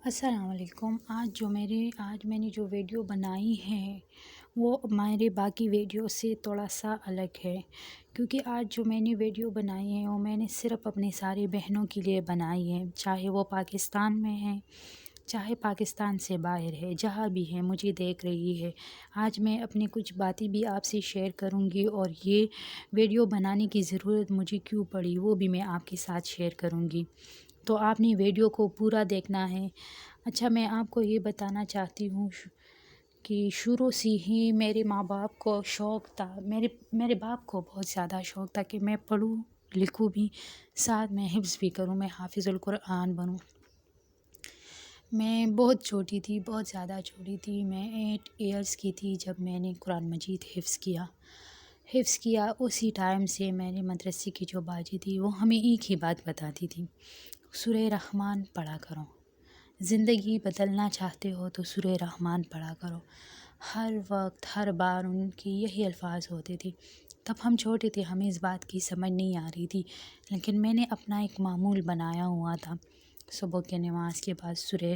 السلام علیکم۔ آج میں نے جو ویڈیو بنائی ہے وہ میرے باقی ویڈیو سے تھوڑا سا الگ ہے، کیونکہ آج جو میں نے ویڈیو بنائی ہے وہ میں نے صرف اپنی ساری بہنوں کے لیے بنائی ہے، چاہے وہ پاکستان میں ہیں، چاہے پاکستان سے باہر ہے، جہاں بھی ہے مجھے دیکھ رہی ہے۔ آج میں اپنی کچھ باتیں بھی آپ سے شیئر کروں گی، اور یہ ویڈیو بنانے کی ضرورت مجھے کیوں پڑی وہ بھی میں آپ کے ساتھ شیئر کروں گی، تو آپ نے ویڈیو کو پورا دیکھنا ہے۔ اچھا، میں آپ کو یہ بتانا چاہتی ہوں کہ شروع سے ہی میرے ماں باپ کو شوق تھا، میرے باپ کو بہت زیادہ شوق تھا کہ میں پڑھوں لکھوں بھی، ساتھ میں حفظ بھی کروں، میں حافظ القرآن بنوں۔ میں بہت چھوٹی تھی، بہت زیادہ چھوٹی تھی، میں 8 ایئرس کی تھی جب میں نے قرآن مجید حفظ کیا۔ اسی ٹائم سے میرے مدرسے کی جو باجی تھی وہ ہمیں ایک ہی بات بتاتی تھی، سورہ رحمان پڑھا کرو، زندگی بدلنا چاہتے ہو تو سورہ رحمان پڑھا کرو۔ ہر وقت ہر بار ان کی یہی الفاظ ہوتے تھے۔ تب ہم چھوٹے تھے، ہمیں اس بات کی سمجھ نہیں آ رہی تھی، لیکن میں نے اپنا ایک معمول بنایا ہوا تھا، صبح کے نماز کے بعد سورہ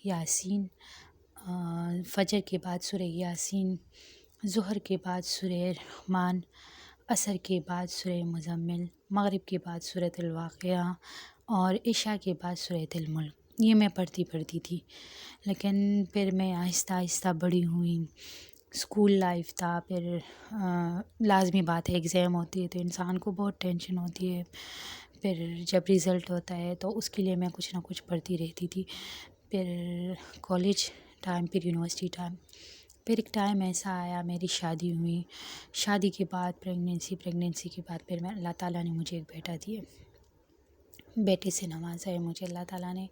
یاسین، فجر کے بعد سورہ یاسین، ظہر کے بعد سورہ رحمان، عصر کے بعد سورہ مزمل، مغرب کے بعد سورۃ الواقعہ، اور عشاء کے بعد سورۃ الملک۔ یہ میں پڑھتی تھی، لیکن پھر میں آہستہ آہستہ بڑی ہوئی، اسکول لائف تھا، پھر لازمی بات ہے ایگزام ہوتی ہے تو انسان کو بہت ٹینشن ہوتی ہے، پھر جب رزلٹ ہوتا ہے تو اس کے لیے میں کچھ نہ کچھ پڑھتی رہتی تھی، پھر کالج ٹائم، پھر یونیورسٹی ٹائم، پھر ایک ٹائم ایسا آیا میری شادی ہوئی، شادی کے بعد پریگنینسی کے بعد پھر اللہ تعالیٰ نے مجھے ایک بیٹا دیا، بیٹے سے نوازا ہے مجھے اللہ تعالیٰ نے۔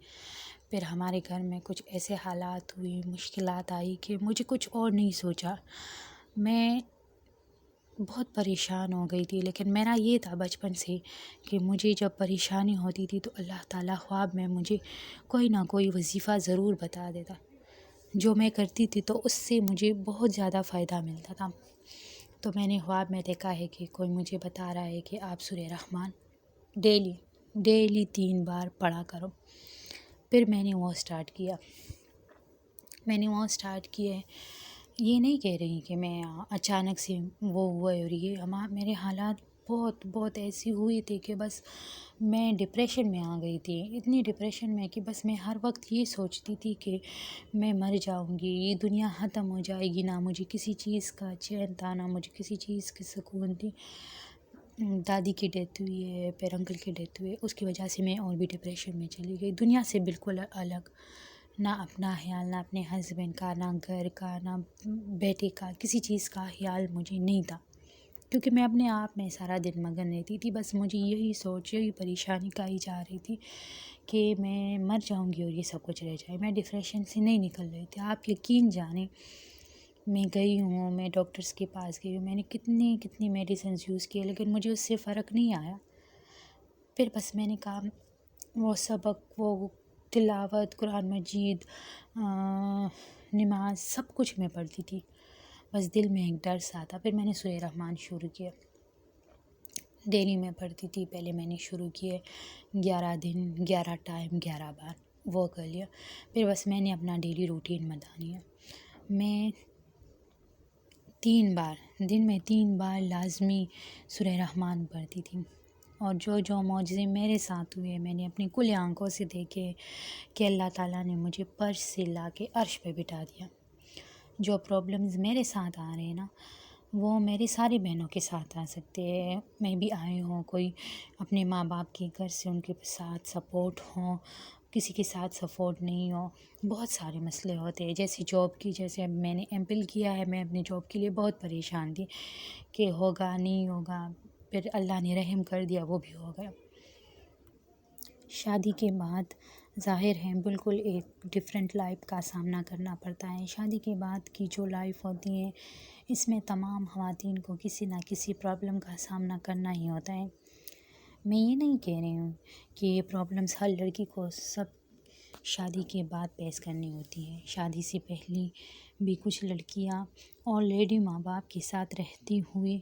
پھر ہمارے گھر میں کچھ ایسے حالات ہوئی، مشکلات آئی کہ مجھے کچھ اور نہیں سوچا، میں بہت پریشان ہو گئی تھی، لیکن میرا یہ تھا بچپن سے کہ مجھے جب پریشانی ہوتی تھی تو اللہ تعالیٰ خواب میں مجھے کوئی نہ کوئی وظیفہ ضرور بتا دیتا، جو میں کرتی تھی تو اس سے مجھے بہت زیادہ فائدہ ملتا تھا۔ تو میں نے خواب میں دیکھا ہے کہ کوئی مجھے بتا رہا ہے کہ آپ سورہ رحمان ڈیلی 3 بار پڑھا کرو۔ پھر میں نے وہ اسٹارٹ کیا، یہ نہیں کہہ رہی کہ میں اچانک سے وہ ہوا، اور یہ میرے حالات بہت ایسی ہوئی تھی کہ بس میں ڈپریشن میں آ گئی تھی، اتنی ڈپریشن میں کہ بس میں ہر وقت یہ سوچتی تھی کہ میں مر جاؤں گی، یہ دنیا ختم ہو جائے گی، نہ مجھے کسی چیز کا چین تھا، نہ مجھے کسی چیز کی سکون تھی۔ دادی کی ڈیتھ ہوئی ہے، پھر انکل کی ڈیتھ ہوئی ہے، اس کی وجہ سے میں اور بھی ڈپریشن میں چلی گئی، دنیا سے بالکل الگ، نہ اپنا خیال، نہ اپنے ہسبینڈ کا، نہ گھر کا، نہ بیٹے کا، کسی چیز کا خیال مجھے نہیں تھا، کیونکہ میں اپنے آپ میں سارا دن مگن رہتی تھی، بس مجھے یہی پریشانی کہی جا رہی تھی کہ میں مر جاؤں گی اور یہ سب کچھ رہ جائے، میں ڈپریشن سے نہیں نکل رہی تھی۔ آپ یقین جانیں، میں گئی ہوں، میں ڈاکٹرز کے پاس گئی ہوں، میں نے کتنی میڈیسنز یوز کیے، لیکن مجھے اس سے فرق نہیں آیا۔ پھر بس میں نے کہا وہ سبق، وہ تلاوت، قرآن مجید، نماز، سب کچھ میں پڑھتی تھی، بس دل میں ایک ڈر سا تھا۔ پھر میں نے سورہ رحمان شروع کیا، ڈیلی میں پڑھتی تھی، پہلے میں نے شروع کیے 11 دن، 11 ٹائم، 11 بار وہ کر لیا، پھر بس میں نے اپنا ڈیلی روٹین بنا لیا، میں 3 بار دن میں 3 بار لازمی سورہ رحمان پڑھتی تھی، اور جو معجزے میرے ساتھ ہوئے میں نے اپنی کھلی آنکھوں سے دیکھے کہ اللہ تعالیٰ نے مجھے فرش سے لا کے عرش پہ بٹھا دیا۔ جو پرابلمز میرے ساتھ آ رہے ہیں نا، وہ میری ساری بہنوں کے ساتھ آ سکتے ہیں، میں بھی آئی ہوں، کوئی اپنے ماں باپ کے گھر سے ان کے ساتھ سپورٹ ہوں، کسی کے ساتھ سپورٹ نہیں ہو، بہت سارے مسئلے ہوتے ہیں، جیسے جاب کی، جیسے اب میں نے ایم فل کیا ہے، میں اپنی جاب کے لیے بہت پریشان تھی کہ ہوگا نہیں ہوگا، پھر اللہ نے رحم کر دیا، وہ بھی ہو گیا۔ شادی کے بعد ظاہر ہے بالکل ایک ڈیفرنٹ لائف کا سامنا کرنا پڑتا ہے، شادی کے بعد کی جو لائف ہوتی ہے اس میں تمام خواتین کو کسی نہ کسی پرابلم کا سامنا کرنا ہی ہوتا ہے۔ میں یہ نہیں کہہ رہی ہوں کہ یہ پرابلمس ہر لڑکی کو سب شادی کے بعد پیش کرنی ہوتی ہے، شادی سے پہلے بھی کچھ لڑکیاں آلریڈی ماں باپ کے ساتھ رہتی ہوئے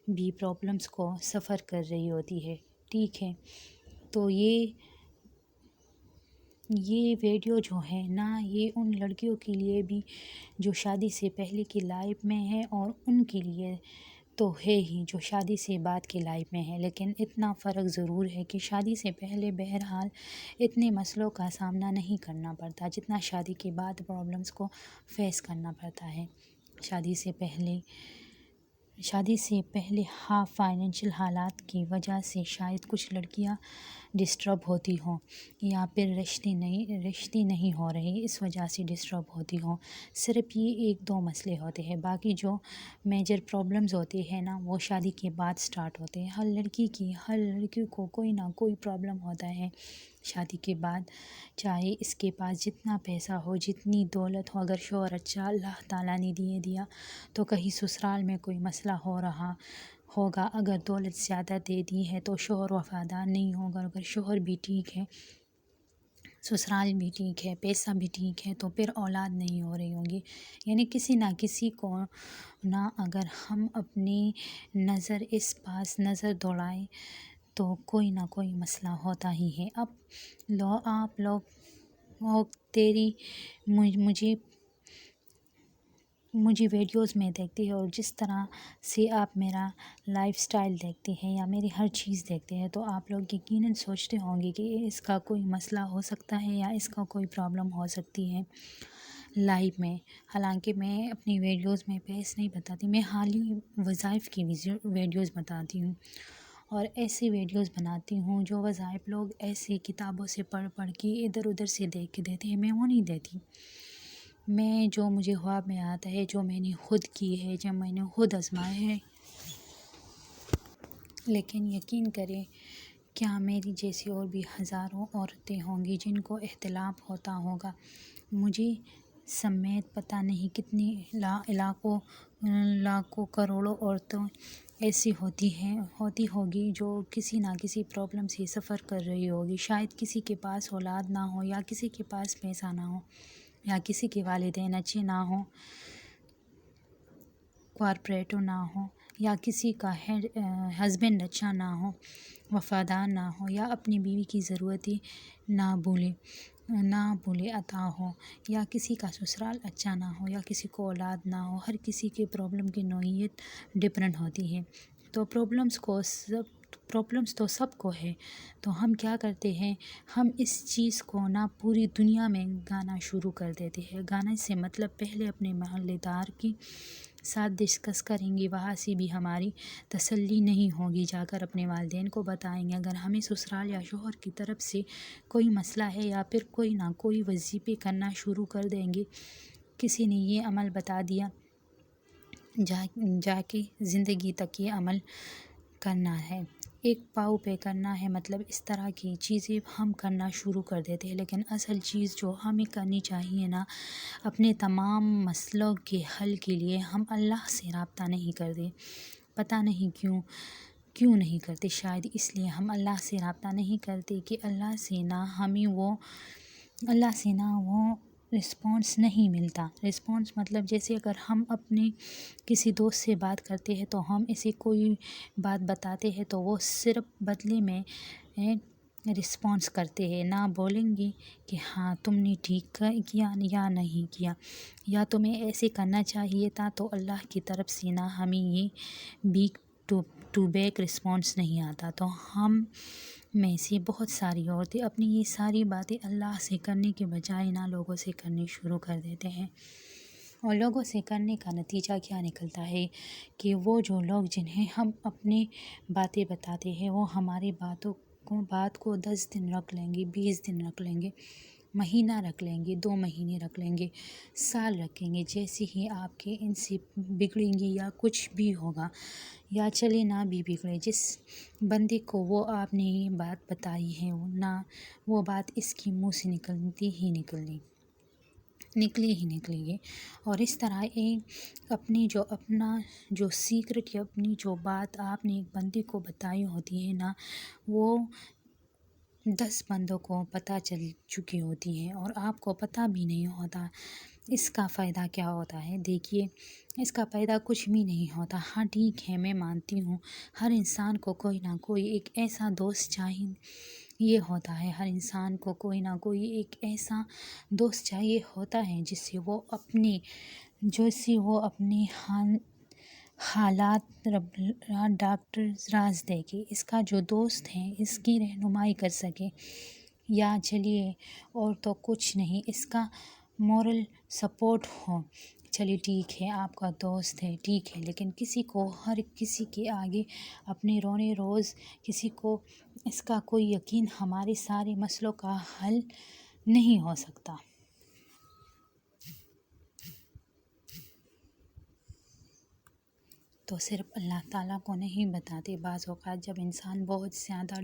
بھی پرابلمس کو سفر کر رہی ہوتی ہے، ٹھیک ہے، تو یہ یہ ویڈیو جو ہے نا، یہ ان لڑکیوں کے لیے بھی جو شادی سے پہلے کی لائف میں ہے، اور ان کے لیے تو ہے ہی جو شادی سے بعد کی لائف میں ہے، لیکن اتنا فرق ضرور ہے کہ شادی سے پہلے بہرحال اتنے مسئلوں کا سامنا نہیں کرنا پڑتا جتنا شادی کے بعد پرابلمس کو فیس کرنا پڑتا ہے۔ شادی سے پہلے فائنینشیل حالات کی وجہ سے شاید کچھ لڑکیاں ڈسٹرب ہوتی ہوں، یا پھر رشتے نہیں ہو رہے اس وجہ سے ڈسٹرب ہوتی ہوں۔ صرف یہ 1-2 مسئلے ہوتے ہیں، باقی جو میجر پرابلمز ہوتے ہیں نا، وہ شادی کے بعد سٹارٹ ہوتے ہیں۔ ہر لڑکی کو کوئی نہ کوئی پرابلم ہوتا ہے شادی کے بعد، چاہے اس کے پاس جتنا پیسہ ہو، جتنی دولت ہو، اگر شوہر اچھا اللہ تعالیٰ نے دیا تو کہیں سسرال میں کوئی مسئلہ ہو رہا ہوگا۔ اگر دولت زیادہ دے دی ہے تو شوہر وفادار نہیں ہوگا، اگر شوہر بھی ٹھیک ہے، سسرال بھی ٹھیک ہے، پیسہ بھی ٹھیک ہے، تو پھر اولاد نہیں ہو رہی ہوگی۔ یعنی کسی نہ کسی کو نہ، اگر ہم اپنی اس پاس نظر دوڑائیں تو کوئی نہ کوئی مسئلہ ہوتا ہی ہے۔ اب آپ لوگ مجھے ویڈیوز میں دیکھتے ہیں، اور جس طرح سے آپ میرا لائف سٹائل دیکھتے ہیں یا میری ہر چیز دیکھتے ہیں، تو آپ لوگ یقیناً سوچتے ہوں گے کہ اس کا کوئی مسئلہ ہو سکتا ہے یا اس کا کوئی پرابلم ہو سکتی ہے لائف میں۔ حالانکہ میں اپنی ویڈیوز میں پیس نہیں بتاتی، میں حالی وظائف کی ویڈیوز بتاتی ہوں، اور ایسی ویڈیوز بناتی ہوں جو وظائف لوگ ایسے کتابوں سے پڑھ کے ادھر ادھر سے دیکھ کے دیتے ہیں، میں وہ نہیں دیتی۔ میں جو مجھے خواب میں آتا ہے، جو میں نے خود کی ہے، جو میں نے خود آزمایا ہے، لیکن یقین کریں کیا میری جیسی اور بھی ہزاروں عورتیں ہوں گی جن کو اختلاف ہوتا ہوگا۔ مجھے سمیت پتہ نہیں کتنی لاکھوں کروڑوں عورتیں ایسی ہوتی ہوگی جو کسی نہ کسی پرابلم سے سفر کر رہی ہوگی۔ شاید کسی کے پاس اولاد نہ ہو، یا کسی کے پاس پیسہ نہ ہو، یا کسی کے والدین اچھے نہ ہوں، کارپوریٹو نہ ہو، یا کسی کا ہسبینڈ اچھا نہ ہو، وفادار نہ ہو، یا اپنی بیوی کی ضرورتیں نہ بھولے عطا ہو، یا کسی کا سسرال اچھا نہ ہو، یا کسی کو اولاد نہ ہو۔ ہر کسی کے پرابلم کی نوعیت ڈپرینٹ ہوتی ہے، تو پرابلمس تو سب کو ہے۔ تو ہم کیا کرتے ہیں، ہم اس چیز کو نہ پوری دنیا میں گانا شروع کر دیتے ہیں۔ گانے سے مطلب پہلے اپنے محلے دار کی ساتھ ڈسکس کریں گے، وہاں سے بھی ہماری تسلی نہیں ہوگی، جا کر اپنے والدین کو بتائیں گے۔ اگر ہمیں سسرال یا شوہر کی طرف سے کوئی مسئلہ ہے، یا پھر کوئی نہ کوئی وظیفے کرنا شروع کر دیں گے، کسی نے یہ عمل بتا دیا، جا کے زندگی تک یہ عمل کرنا ہے، ایک پاؤ پہ کرنا ہے، مطلب اس طرح کی چیزیں ہم کرنا شروع کر دیتے ہیں۔ لیکن اصل چیز جو ہمیں کرنی چاہیے نا، اپنے تمام مسئلوں کے حل کے لیے ہم اللہ سے رابطہ نہیں کرتے۔ پتہ نہیں کیوں نہیں کرتے، شاید اس لیے ہم اللہ سے رابطہ نہیں کرتے کہ اللہ سے نہ وہ رسپانس نہیں ملتا۔ رسپانس مطلب جیسے اگر ہم اپنے کسی دوست سے بات کرتے ہیں تو ہم اسے کوئی بات بتاتے ہیں تو وہ صرف بدلے میں رسپانس کرتے ہیں، نہ بولیں گے کہ ہاں تم نے ٹھیک کیا یا نہیں کیا، یا تمہیں ایسے کرنا چاہیے تھا۔ تو اللہ کی طرف سے نہ ہمیں یہ بیک ٹو بیک رسپانس نہیں آتا، تو ہم میں سے بہت ساری عورتیں اپنی یہ ساری باتیں اللہ سے کرنے کے بجائے نہ لوگوں سے کرنی شروع کر دیتے ہیں، اور لوگوں سے کرنے کا نتیجہ کیا نکلتا ہے کہ وہ جو لوگ جنہیں ہم اپنی باتیں بتاتے ہیں، وہ ہماری بات کو 10 دن رکھ لیں گے، 20 دن رکھ لیں گے، مہینہ رکھ لیں گے، 2 مہینے رکھ لیں گے، سال رکھیں گے۔ جیسے ہی آپ کے ان سے بگڑیں گی یا کچھ بھی ہوگا، یا چلے نہ بھی بگڑے، جس بندے کو وہ آپ نے یہ بات بتائی ہے نہ، وہ بات اس کی منہ سے نکلے ہی نکلے گی، اور اس طرح اپنا جو سیکرٹ یا اپنی جو بات آپ نے ایک بندے کو بتائی ہوتی ہے نا، وہ 10 بندوں کو پتہ چل چکی ہوتی ہے، اور آپ کو پتہ بھی نہیں ہوتا۔ اس کا فائدہ کیا ہوتا ہے؟ دیکھیے، اس کا فائدہ کچھ بھی نہیں ہوتا۔ ہاں ٹھیک ہے، میں مانتی ہوں ہر انسان کو کوئی نہ کوئی ایک ایسا دوست یہ ہوتا ہے ہر انسان کو کوئی نہ کوئی ایک ایسا دوست چاہیے ہوتا ہے جس سے وہ اپنے حالات ڈاکٹر راز دے کے اس کا جو دوست ہے اس کی رہنمائی کر سکے، یا چلیے اور تو کچھ نہیں، اس کا مورل سپورٹ ہو۔ چلیے ٹھیک ہے آپ کا دوست ہے، ٹھیک ہے، لیکن ہر کسی کے آگے اپنے رونے روز کسی کو اس کا کوئی یقین ہمارے سارے مسئلوں کا حل نہیں ہو سکتا۔ تو صرف اللہ تعالیٰ کو نہیں بتاتے۔ بعض اوقات جب انسان بہت زیادہ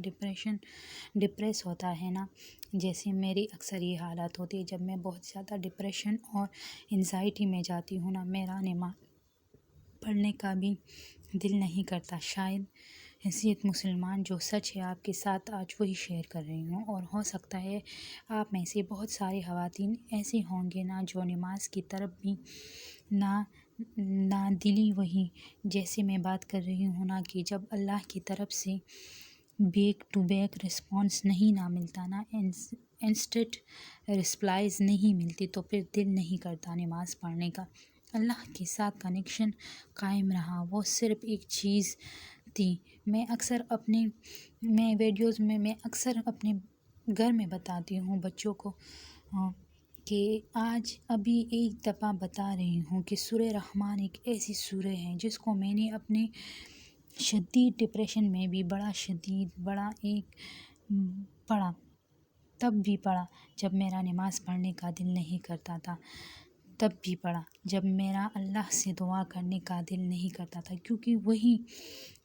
ڈپریس ہوتا ہے نا، جیسے میری اکثر یہ حالت ہوتی ہے، جب میں بہت زیادہ ڈپریشن اور انزائٹی میں جاتی ہوں نا، میرا نماز پڑھنے کا بھی دل نہیں کرتا۔ شاید حیثیت مسلمان جو سچ ہے آپ کے ساتھ آج وہی شیئر کر رہی ہوں، اور ہو سکتا ہے آپ میں سے بہت سارے خواتین ایسے ہوں گے نا جو نماز کی طرف بھی نہ دلی، وہی جیسے میں بات کر رہی ہوں نا کہ جب اللہ کی طرف سے بیک ٹو بیک رسپانس نہیں نہ ملتا نا، انسٹنٹ رسپلائز نہیں ملتی، تو پھر دل نہیں کرتا نماز پڑھنے کا۔ اللہ کے ساتھ کنیکشن قائم رہا، وہ صرف ایک چیز تھی۔ میں اکثر اپنے گھر میں بتاتی ہوں بچوں کو کہ آج ابھی ایک دفعہ بتا رہی ہوں کہ سورہ رحمان ایک ایسی سورہ ہے جس کو میں نے اپنے شدید ڈپریشن میں بھی پڑھا، تب بھی پڑھا جب میرا نماز پڑھنے کا دل نہیں کرتا تھا، تب بھی پڑھا جب میرا اللہ سے دعا کرنے کا دل نہیں کرتا تھا، کیونکہ وہی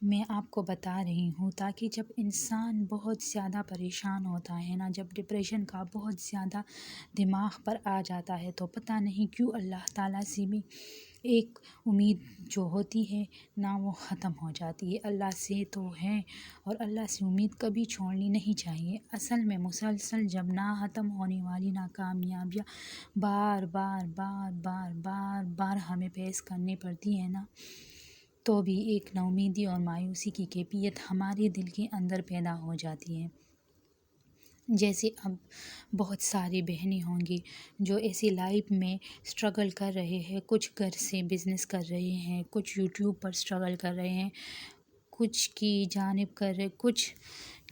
میں آپ کو بتا رہی ہوں تاکہ جب انسان بہت زیادہ پریشان ہوتا ہے نا، جب ڈپریشن کا بہت زیادہ دماغ پر آ جاتا ہے، تو پتہ نہیں کیوں اللہ تعالیٰ سے بھی ایک امید جو ہوتی ہے نا وہ ختم ہو جاتی ہے۔ اللہ سے تو ہے، اور اللہ سے امید کبھی چھوڑنی نہیں چاہیے۔ اصل میں مسلسل جب نہ ختم ہونے والی ناکامیابیاں بار بار ہمیں فیس کرنی پڑتی ہے نا، تو بھی ایک نا امیدی اور مایوسی کی کیفیت ہمارے دل کے اندر پیدا ہو جاتی ہے۔ جیسے اب بہت ساری بہنیں ہوں گی جو ایسی لائف میں سٹرگل کر رہے ہیں، کچھ گھر سے بزنس کر رہے ہیں، کچھ یوٹیوب پر سٹرگل کر رہے ہیں، کچھ کی جانب کر رہے، کچھ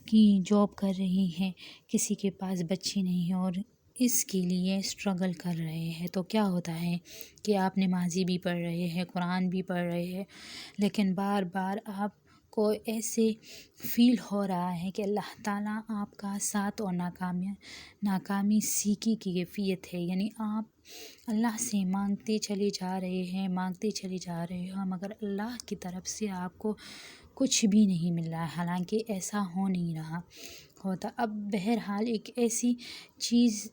کی جاب کر رہی ہیں، کسی کے پاس بچے نہیں ہیں اور اس کے لیے سٹرگل کر رہے ہیں۔ تو کیا ہوتا ہے کہ آپ نمازی بھی پڑھ رہے ہیں، قرآن بھی پڑھ رہے ہیں، لیکن بار بار آپ کو ایسے فیل ہو رہا ہے کہ اللہ تعالیٰ آپ کا ساتھ اور ناکامی سیکھی کی کیفیت ہے، یعنی آپ اللہ سے مانگتے چلے جا رہے ہیں، مگر اللہ کی طرف سے آپ کو کچھ بھی نہیں مل رہا ہے، حالانکہ ایسا ہو نہیں رہا ہوتا۔ اب بہرحال ایک ایسی چیز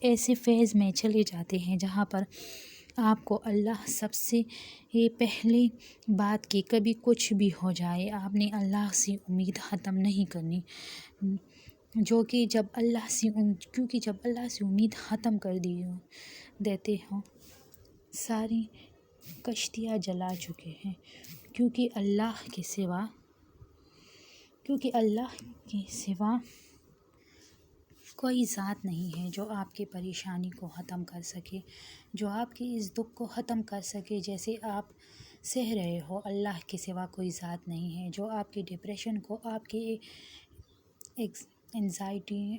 ایسے فیز میں چلے جاتے ہیں جہاں پر آپ کو اللہ سب سے پہلے بات کہ کبھی کچھ بھی ہو جائے آپ نے اللہ سے امید ختم نہیں کرنی، کیونکہ جب اللہ سے امید ختم کر دیتے ہوں، ساری کشتیاں جلا چکے ہیں، کیونکہ اللہ کے سوا کوئی ذات نہیں ہے جو آپ کی پریشانی کو ختم کر سکے، جو آپ کے اس دکھ کو ختم کر سکے جیسے آپ سہ رہے ہو۔ اللہ کے سوا کوئی ذات نہیں ہے جو آپ کے ڈپریشن کو، آپ کے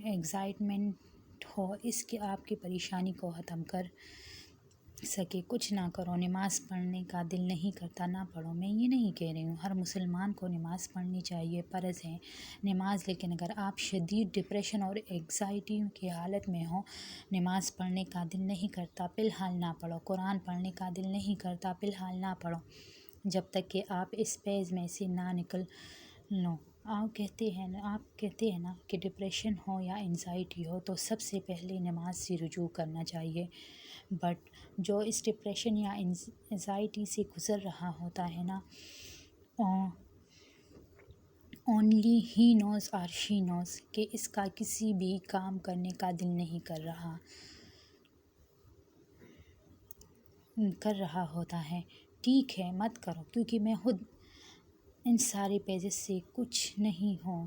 ایگزائٹمنٹ ہو، اس کے آپ کی پریشانی کو ختم کر سکے۔ کچھ نہ کرو، نماز پڑھنے کا دل نہیں کرتا نہ پڑھو، میں یہ نہیں کہہ رہی ہوں، ہر مسلمان کو نماز پڑھنی چاہیے، فرض ہے نماز، لیکن اگر آپ شدید ڈپریشن اور ایگزائٹی کی حالت میں ہو، نماز پڑھنے کا دل نہیں کرتا، فی الحال نہ پڑھو، قرآن پڑھنے کا دل نہیں کرتا، فی الحال نہ پڑھو، جب تک کہ آپ اس فیز میں سے نہ نکل لو۔ آپ کہتے ہیں نا کہ ڈپریشن ہو یا انزائٹی ہو تو سب سے پہلے نماز سے رجوع کرنا چاہیے، بٹ جو اس ڈپریشن یا انزائٹی سے گزر رہا ہوتا ہے نا، اونلی ہی نوز اور شی نوز کہ اس کا کسی بھی کام کرنے کا دل نہیں کر رہا ہوتا ہے، ٹھیک ہے مت کرو، کیونکہ میں خود ان سارے پیجز سے کچھ نہیں ہوں،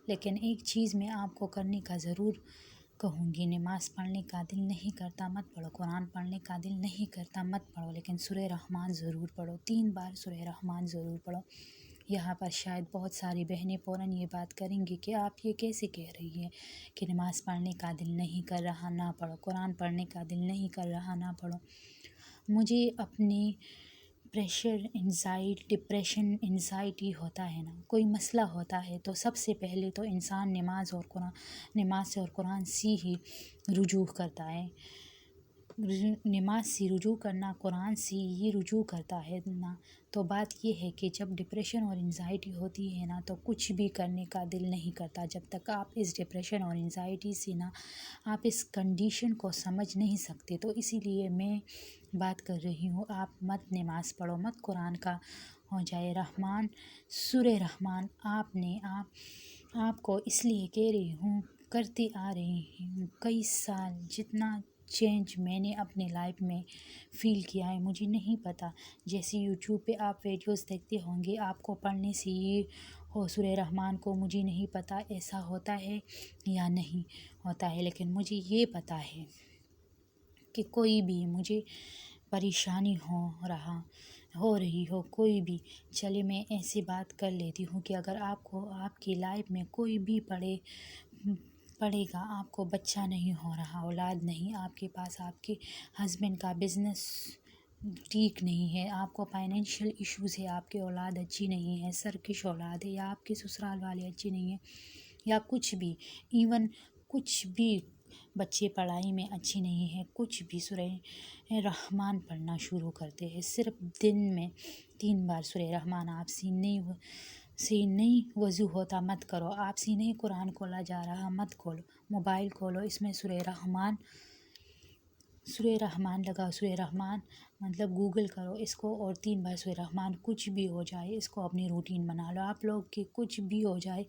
لیکن ایک چیز میں آپ کو کرنے کا ضرور کہوں گی، نماز پڑھنے کا دل نہیں کرتا مت پڑھو، قرآن پڑھنے کا دل نہیں کرتا مت پڑھو، لیکن سورہ رحمان ضرور پڑھو، 3 بار سورہ رحمان ضرور پڑھو۔ یہاں پر شاید بہت ساری بہنیں فوراً یہ بات کریں گی کہ آپ یہ کیسے کہہ رہی ہیں کہ نماز پڑھنے کا دل نہیں کر رہا نہ پڑھو، قرآن پڑھنے کا دل نہیں کر رہا نہ پڑھو۔ مجھے اپنی ڈپریشن انزائٹی ہوتا ہے نا، کوئی مسئلہ ہوتا ہے تو سب سے پہلے تو انسان نماز سے اور قرآن سے ہی رجوع کرتا ہے۔ نماز سے رجوع کرنا، قرآن سے یہ رجوع کرتا ہے نا، تو بات یہ ہے کہ جب ڈپریشن اور انزائٹی ہوتی ہے نا تو کچھ بھی کرنے کا دل نہیں کرتا، جب تک آپ اس ڈپریشن اور انزائٹی سے نا آپ اس کنڈیشن کو سمجھ نہیں سکتے۔ تو اسی لیے میں بات کر رہی ہوں، آپ مت نماز پڑھو، مت قرآن کا ہو جائے رحمان، سورہ رحمان آپ کو اس لیے کہہ رہی ہوں، کرتی آ رہی ہوں کئی سال۔ جتنا چینج میں نے اپنے لائف میں فیل کیا ہے مجھے نہیں پتہ، جیسے یوٹیوب پہ آپ ویڈیوز دیکھتے ہوں گے، آپ کو پڑھنے سے یہ ہو سورہ رحمان کو، مجھے نہیں پتہ ایسا ہوتا ہے یا نہیں ہوتا ہے، لیکن مجھے یہ پتہ ہے کہ کوئی بھی مجھے پریشانی ہو رہی ہو، کوئی بھی چلے، میں ایسی بات کر لیتی ہوں کہ اگر آپ کو آپ کی لائف میں کوئی بھی پڑے گا، آپ کو بچہ نہیں ہو رہا، اولاد نہیں آپ کے پاس، آپ کے ہسبینڈ کا بزنس ٹھیک نہیں ہے، آپ کو فائنینشیل ایشوز ہے، آپ کی اولاد اچھی نہیں ہے، سرکش اولاد ہے، یا آپ کے سسرال والے اچھے نہیں ہیں، یا کچھ بھی، ایون کچھ بھی، بچے پڑھائی میں اچھی نہیں ہے، کچھ بھی، سورہ رحمان پڑھنا شروع کرتے ہیں۔ صرف دن میں 3 بار سورہ رحمان، آپ سے نہیں وضو ہوتا مت کرو، آپ سے نہیں قرآن کھولا جا رہا مت کھولو، موبائل کھولو، اس میں سورہ رحمان لگاؤ، سورہ رحمان مطلب گوگل کرو اس کو، اور 3 بار سورہ رحمان، کچھ بھی ہو جائے اس کو اپنی روٹین بنا لو آپ لوگ کہ کچھ بھی ہو جائے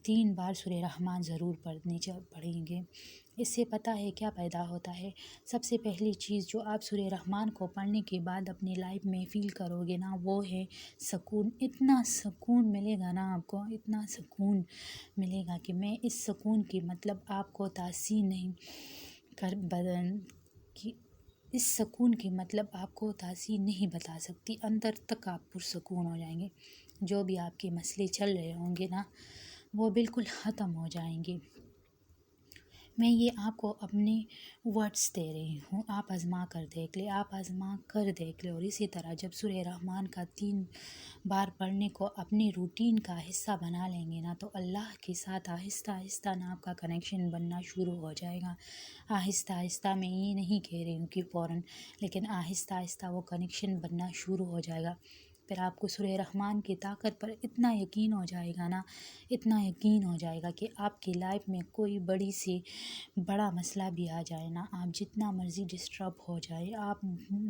3 بار سورہ رحمان ضرور پڑھیں گے۔ اس سے پتہ ہے کیا پیدا ہوتا ہے؟ سب سے پہلی چیز جو آپ سورہ رحمان کو پڑھنے کے بعد اپنی لائف میں فیل کرو گے نا، وہ ہے سکون۔ اتنا سکون ملے گا نا آپ کو، اتنا سکون ملے گا کہ میں اس سکون کی مطلب آپ کو تاثیر نہیں اس سکون کی مطلب آپ کو تاثیر نہیں بتا سکتی، اندر تک آپ پرسکون ہو جائیں گے، جو بھی آپ کے مسئلے چل رہے ہوں گے نا وہ بالکل ختم ہو جائیں گے۔ میں یہ آپ کو اپنے ورڈز دے رہی ہوں، آپ آزما کر دیکھ لے، اور اسی طرح جب سورہ رحمان کا 3 بار پڑھنے کو اپنی روٹین کا حصہ بنا لیں گے نا تو اللہ کے ساتھ آہستہ آہستہ نا آپ کا کنیکشن بننا شروع ہو جائے گا۔ آہستہ آہستہ، میں یہ نہیں کہہ رہی ہوں کہ فوراً، لیکن آہستہ آہستہ وہ کنیکشن بننا شروع ہو جائے گا۔ پھر آپ کو سورہ رحمان کی طاقت پر اتنا یقین ہو جائے گا نا، اتنا یقین ہو جائے گا کہ آپ کی لائف میں کوئی بڑا مسئلہ بھی آ جائے نا، آپ جتنا مرضی ڈسٹرب ہو جائے، آپ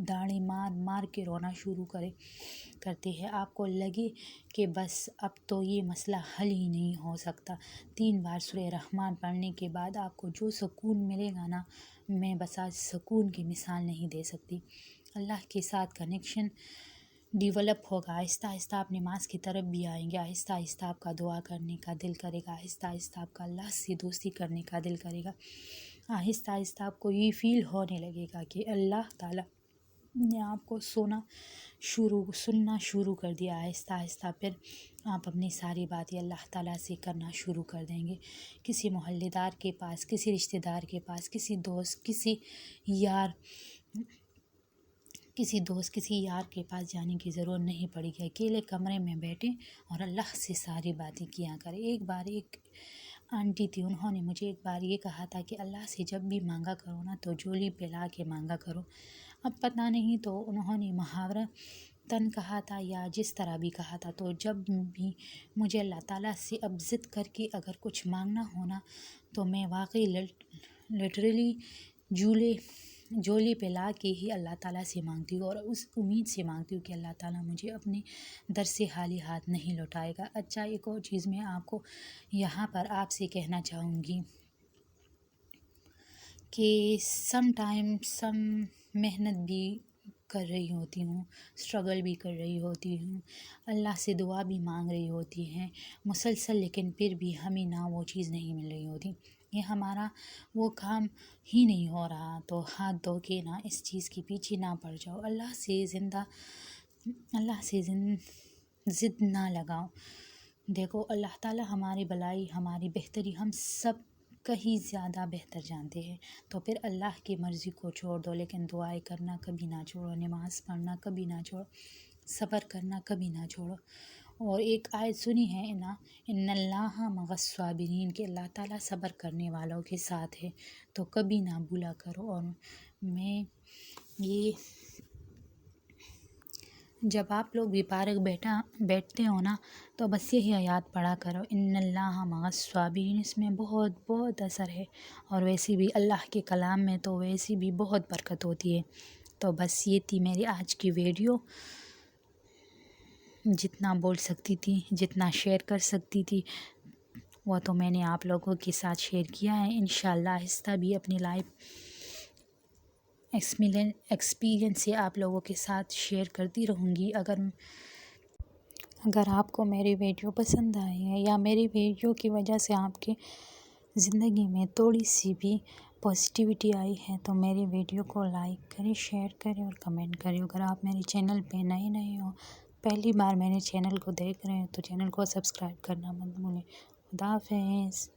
داڑھی مار کے رونا شروع کرتے ہیں، آپ کو لگے کہ بس اب تو یہ مسئلہ حل ہی نہیں ہو سکتا، 3 بار سورہ رحمان پڑھنے کے بعد آپ کو جو سکون ملے گا نا، میں بس آج سکون کی مثال نہیں دے سکتی۔ اللہ کے ساتھ کنیکشن ڈیولپ ہوگا، آہستہ آہستہ آپ نماز کی طرف بھی آئیں گے، آہستہ آہستہ آپ کا دعا کرنے کا دل کرے گا، آہستہ آہستہ آپ کا اللہ سے دوستی کرنے کا دل کرے گا، آہستہ آہستہ آپ کو یہ فیل ہونے لگے گا کہ اللہ تعالیٰ نے آپ کو سننا شروع کر دیا۔ آہستہ آہستہ پھر آپ اپنی ساری باتیں اللہ تعالیٰ سے کرنا شروع کر دیں گے، کسی محلے دار کے پاس، کسی رشتہ دار کے پاس، کسی دوست، کسی یار کے پاس جانے کی ضرورت نہیں پڑے گی، اکیلے کمرے میں بیٹھیں اور اللہ سے ساری باتیں کیا کریں۔ ایک آنٹی تھی، انہوں نے مجھے ایک بار یہ کہا تھا کہ اللہ سے جب بھی مانگا کرو نا تو جھولی پھیلا کے مانگا کرو۔ اب پتہ نہیں تو انہوں نے محاورہ تن کہا تھا یا جس طرح بھی کہا تھا، تو جب بھی مجھے اللہ تعالیٰ سے اب ضد کر کے اگر کچھ مانگنا ہونا تو میں واقعی لٹرلی جھولی پہ لا کے ہی اللہ تعالیٰ سے مانگتی ہوں، اور اس امید سے مانگتی ہوں کہ اللہ تعالیٰ مجھے اپنے در سے خالی ہاتھ نہیں لوٹائے گا۔ اچھا، ایک اور چیز میں آپ کو یہاں پر آپ سے کہنا چاہوں گی کہ سم محنت بھی کر رہی ہوتی ہوں، اسٹرگل بھی کر رہی ہوتی ہوں، اللہ سے دعا بھی مانگ رہی ہوتی ہیں مسلسل، لیکن پھر بھی ہمیں نہ وہ چیز نہیں مل رہی ہوتی، یہ ہمارا وہ کام ہی نہیں ہو رہا، تو ہاتھ دھو کے نہ اس چیز کے پیچھے نہ پڑ جاؤ، اللہ سے ضد نہ لگاؤ۔ دیکھو اللہ تعالیٰ ہماری بھلائی، ہماری بہتری ہم سب کہیں زیادہ بہتر جانتے ہیں، تو پھر اللہ کی مرضی کو چھوڑ دو، لیکن دعائیں کرنا کبھی نہ چھوڑو، نماز پڑھنا کبھی نہ چھوڑو، صبر کرنا کبھی نہ چھوڑو۔ اور ایک آیت سنی ہے نا، ان اللہ مع الصابرین، کہ اللہ تعالیٰ صبر کرنے والوں کے ساتھ ہے، تو کبھی نہ بھولا کرو۔ اور میں یہ جب آپ لوگ بھی پارک بیٹھتے ہو نا، تو بس یہی آیات پڑھا کرو، ان اللہ مع الصابرین، اس میں بہت بہت اثر ہے، اور ویسے بھی اللہ کے کلام میں تو ویسے بھی بہت برکت ہوتی ہے۔ تو بس یہ تھی میری آج کی ویڈیو، جتنا بول سکتی تھی، جتنا شیئر کر سکتی تھی، وہ تو میں نے آپ لوگوں کے ساتھ شیئر کیا ہے۔ انشاءاللہ آہستہ بھی اپنی لائف ایکسپیرینس سے آپ لوگوں کے ساتھ شیئر کرتی رہوں گی۔ اگر آپ کو میری ویڈیو پسند آئی ہے، یا میری ویڈیو کی وجہ سے آپ کی زندگی میں تھوڑی سی بھی پازیٹیوٹی آئی ہے، تو میری ویڈیو کو لائک کریں، شیئر کریں اور کمنٹ کریں۔ اگر آپ میرے چینل پہ نئے ہو، پہلی بار میرے چینل کو دیکھ رہے ہیں، تو چینل کو سبسکرائب کرنا مت بھولیں۔ خدا حافظ۔